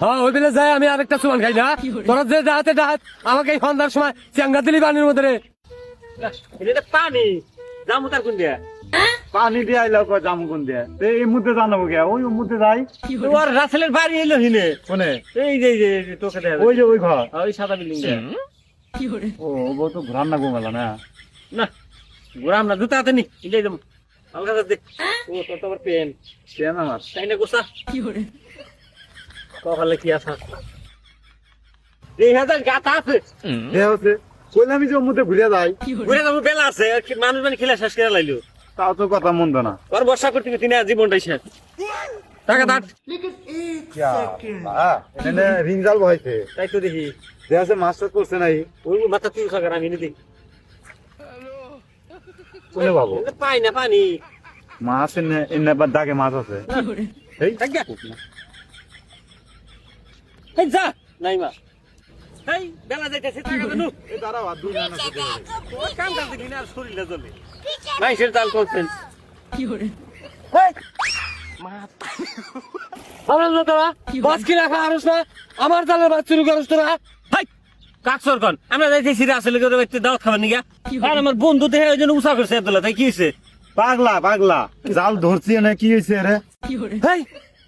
হ্যাঁ ওই বেলা যাই আমি আরেকটা সুমান খাই না তোরা যে ডাহাতে ডাহাত আমাকে এই সন্ধ্যার সময় চেঙ্গা দিলি পানির মধ্যে রে এটা পানি জামু তার কোন দিয়া পানি দিয়ে আইলো কয় জামু কোন দিয়ে এই মুহূর্তে জানাবো কে ওই মুহূর্তে যাই তোর রাসেলের বাড়ি এলো হিনে কোনে এই যে তোকে দেখা ওই যে ওই ঘর ওই সাদা বিল্ডিং দিয়া ও ও তো ঘুরান না ঘুমালা না না গোরাম না জুতা হাতে নি ইলাই দম আলগা দে ও তোর তো পেন কেন আমার তাই না গোসা কপালে কি আছে এই হাজার গাতা আছে এ হচ্ছে কইলাম যে ওর মধ্যে ঘুরে যাই ঘুরে যাবো বেলা আছে মানুষ মানে খেলা শেষ করে লাইলো তাও তো কথা মন্দ না ওর বর্ষা করতে তিনি জীবনটাই শেষ টাকা দাঁত এখানে রিং জাল বহাইছে তাই তো দেখি যে আছে মাস্টার করছে নাই ওই মাথা তুই সাগর আমি নিদি কোনে বাবু পাই না পানি মাছ এনে এনে বা দাগে মাছ আছে এই এই যা নাই মা এই বেলা যাইতেছে টাকা দেনু এই দাঁড়াও আর দুই জানা আছে তোর কাম কাজ দেখি না আর শরীরে জ্বলে নাই সেটা তাল করছেন আমরা তো তোরা বাস কি রাখা আরস না আমার জালের বাস চুরি করস তোরা হাই কাকসর কোন আমরা যাইতেছি আসলে করে একটু দাওয়াত খাবার নিগা আর আমার বন্ধু দেখে ওই জন্য উষা করছে আব্দুল্লাহ তাই কি হয়েছে পাগলা পাগলা জাল ধরছি না কি হয়েছে রে হেই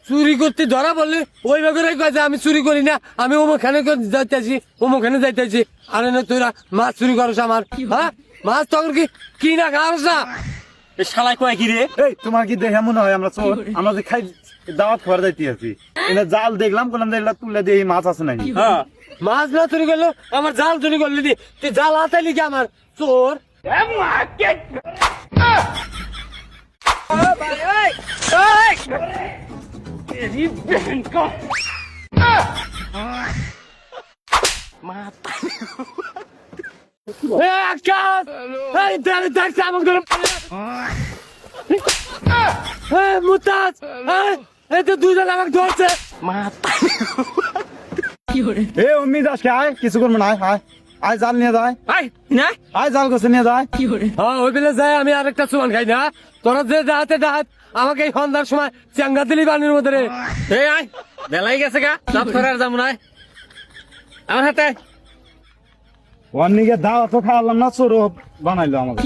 চুরি করতে ধরা বললে ওই ভাবে কয় যে আমি চুরি করি না আমি অমুখানে যাইতেছি অমুখানে যাইতেছি আরে না তোরা মাছ চুরি করস আমার হ্যাঁ মাছ তখন কি না খাওয়াস না এই শালাই কয় কি রে এই তোমার কি দেখে মনে হয় আমরা চোর আমরা যে খাই দাওয়াত খাবার যাইতে আছি এটা জাল দেখলাম কোনটা এগুলা তুলে দিয়ে মাছ আছে নাকি হ্যাঁ মাছ না চুরি করলো আমার জাল চুরি করলি দি তুই জাল হাতাইলি কি আমার চোর দুজন আমাকে ধরছে এ অম্মি যাস কে আয় কিছু করবো না আয় আয় জাল নিয়ে যায় আই না আয় জাল গোছে নিয়ে যায় হ্যাঁ ওই বেলা যাই আমি আরেকটা সুমান খাই না তোরা যে ডাহাতে ডাহাত আমাকে এই সন্ধ্যার সময় চেঙ্গা দিলি পানির মধ্যে রে এই আই বেলাই গেছে গা সব করার যাবো না আমার হাতে অন্যকে দাওয়াত তো খাওয়ালাম না চোর বানাইলো আমাকে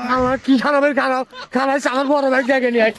আমার কি খারাপের খারাপ খারাপ আমার বড় ভাই দেখে নিয়ে